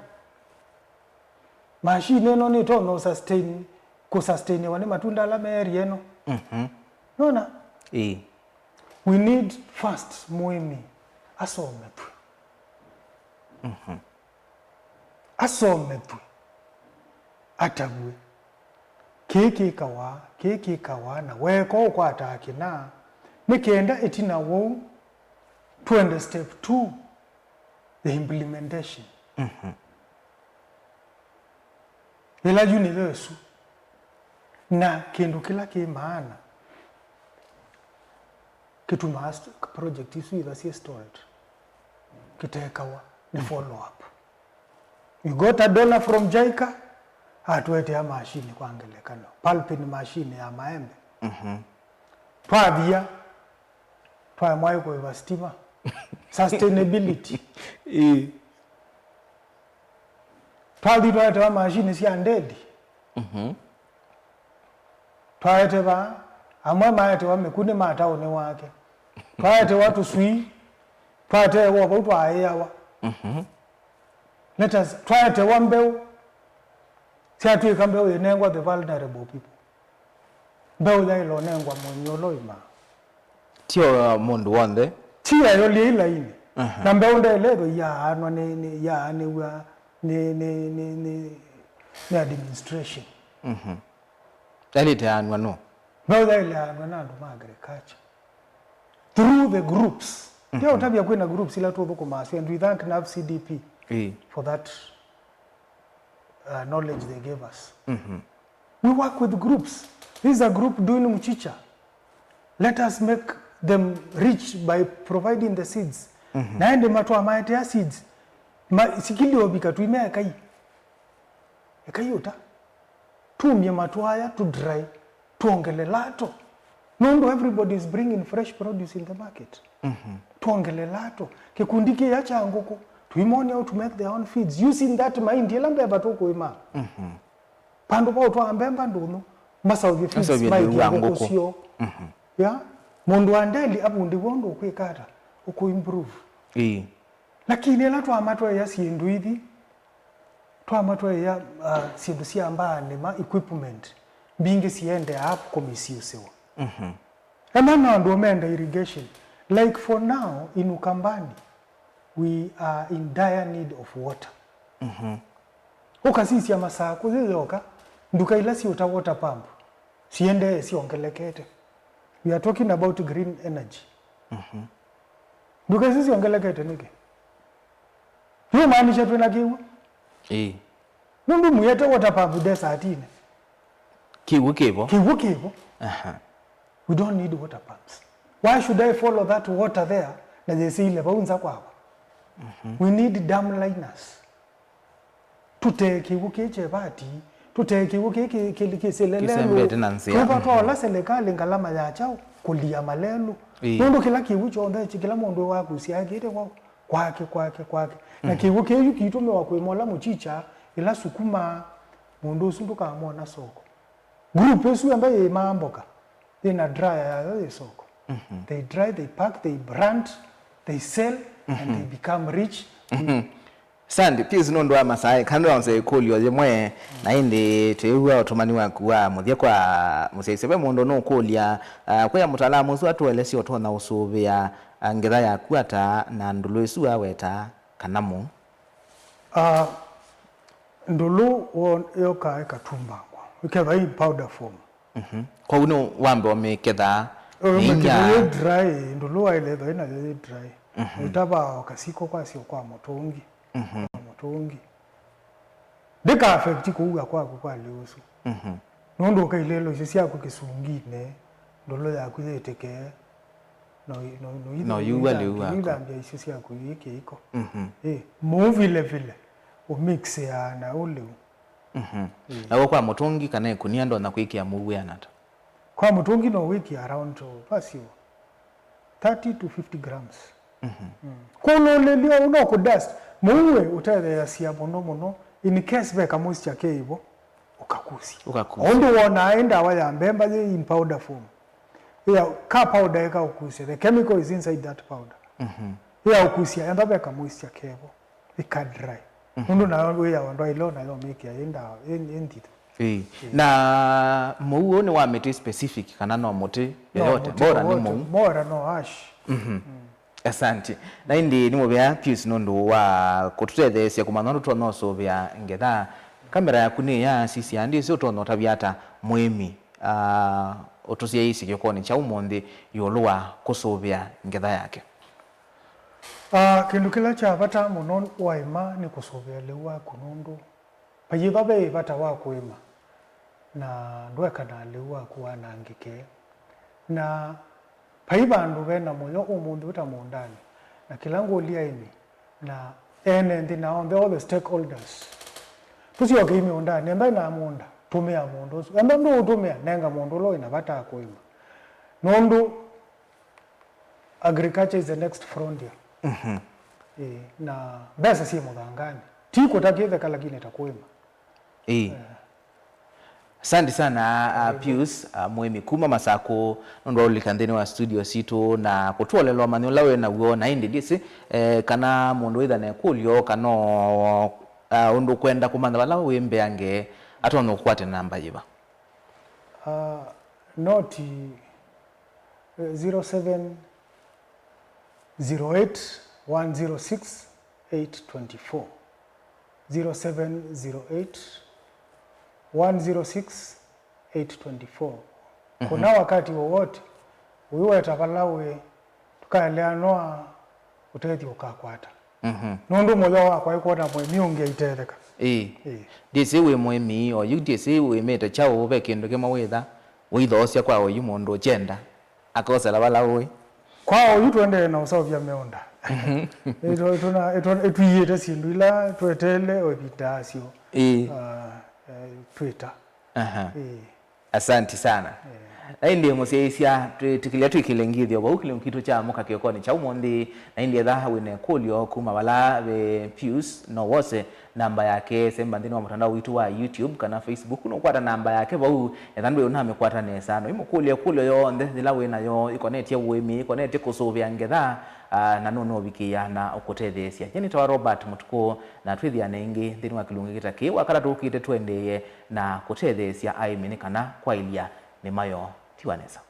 Mashine no ni to no sustain ko sustain wani matunda la meri eno. Nona? We need first muemi asome tu. Asome tu. Atagwe. Kiki kawa na weko kwa ataki na nikienda etina wo tuende step 2 the implementation. Ila juni lesu na kindu kila maana kitu master project isu idasi storage kitekawa ni follow up. You got $1 from JICA, atuete ya mashine kwa angelekano. Pulping machine ya maembe. Twabia, twa mwayo kwa stima. Sustainability. Twabia tuwaete wa mashine siya ndedi. Tuwaete wa, amwe maete wa mekune matao ni wake. Tuwaete watu sui, tuwaete wako utu aeyawa. Let us try to one bill. See to come bill yenengwa the vulnerable people. Bill ya ilo nengwa mwenyolo ima. Tio mundu wande. Tia yoli ila ini. Na bill nda iledo ya anwa ni administration. Elite anwa no. Bill ya ila anwa na nduma agriculture. Through the groups. Ndio utabia kwena groups ila tu kumasi, and we thank NAV CDP for that knowledge they gave us. We work with groups. This is a group doing mchicha. Let us make them rich by providing the seeds. Naende matwa maete ya seeds. Sikili obika tuimea kai. Ekai uta. Tumye matwa ya to dry. Tuongele lato. No, everybody is bringing fresh produce in the market. Tuongele lato. Kikundiki ya changuko. Tuimoni how to make their own feeds. Using that mind. Yelambe batoko ima. Pandu pa utwa ambemba nduno. Masa uvi feeds. Maiki ya ngoko. Ya. Mundu andeli abundi wondo kwekata. Uku improve. Lakini ela twamatwa ya sindu hivi twamatwa ya sindu sia ambane ma equipment bingi siende hapo komisiusewa emana ndo menda irrigation like for now in Ukambani we are in dire need of water okasisi ya masaa kuzizoka nduka ila si water pump siende siongelekete. We are talking about green energy nduka sisi ongelekete nike hiyo maanisha twena kiwu Mundu muyete water pump desa atine kiwu kivo we don't need water pumps. Why should I follow that water there na jesile baunza kwako? We need dam liners. Tuteke ukeche bati, tuteke ukeke kilikiselelelo. Kwa kwa la serikali ngalama ya chao kulia malelu. Mundu kila kiwu chonde kila mundu wako siagire kwake. Na kiwu keyu kitume wakwimola muchicha ila sukuma mundu sunduka amona soko. Group esu ambaye maamboka. Then a dry ya soko. They dry, they pack, they brand, they sell, and they become rich. Sandi pia ndo amasai kando onse kolio yemwe na indi tewa otomani wakuwa muthye kwa musesebe mundo no kolia kwa ya mutaalamu so atwelesi otona usubia ngetha ya kwata na ndulu isu aweta kanamu ndulu yoka ekatumba kwa ikeva in powder form kwa uno wambe omeketha ninya dry ndulu ailetha ina dry utaba kasiko kwa sio kwa motongi motongi deka affect kuuga kwako kwa leusu nondo kailelo sisi yako kisungine ndulu ya kuzeteke no yuwa lewa ndambia sisi yako yike iko move vile umix ya na ule na kwa motongi kana kunia ndo na kuikia muwe anata kwa motongi no wiki around pasio 30 to 50 grams kono lelio uno ko dust muwe utade ya sia mono in case be kamusi chake hivyo ukakusi ondo wona enda waya mbemba in powder form ya ka powder ka ukusi the chemical is inside that powder ya ukusi enda be kamusi chake hivyo ika dry mundu na we ya ndo ilo na yo make ya enda endito na muo ni wa meti specific kana no muti yote bora ni mu bora no ash asante na indi ni mobya piece nondo wa kututethesia kumanondo tono so bya ngetha kamera yaku ni ya sisi andi sio tono tabiata mwemi otusia isi kyokoni cha umonde yolwa kusobya ngetha yake kindu kila cha bata muno waima ni kusobya lewa kunundu payiba be bata wa kuima na ndweka na lewa kuwa na ngike na payiba ndu bena moyo umundu utamundani na kilango lia imi na ene na on all the stakeholders tusi okimi undani emba na munda tumia mundu emba ndo tumia nenga mundu lo ina bata kuima nondu agriculture is the next frontier na besa si mudangani tiko takive kala kine takuima Asante sana Pius mwemi kuma masako ndo likandeni wa studio sito na kutwolelwa manyola we na uona indi disi kana mundu witha ne kulyo kano undu kwenda kumanda bala wembe ange atono kwate namba yiba noti 0708 106 824 0708 106 824 kuna wakati wowote uiwe tapalawe tukaeleanoa utethi ukakwata nundu moyo wakwa ikona mwe miungi itetheka ndisi wi mwemi o yu ndisi wi mete chao be kindu kimwe witha withocia kwa uyu mundu chenda akosela bala wi kwa uyu twende na usovya meonda etuyite sindu ila twetele obitasio Twitter asante sana na ndiye musieisia tukilia twikilengithio bo ukile mkitu cha muka kiokoni cha umundi na ndiye tha wine kulio kuma wala be Pius no wose namba yake semba ndini wa mtandao witu wa YouTube kana Facebook no kwata namba yake bo ethandwe una amekwata nesa no imukulie kulio yo ndethila wina yo ikonetie wemi ikonetie kusuvya ngetha na nono bikia na ukutethesia nyeni tawa Robert Mutuku na twithia nengi ndini wa kilungi kitaki wakala tukite twendeye na kutethesia aimini kana kwa ilia ni mayo tiwaneza.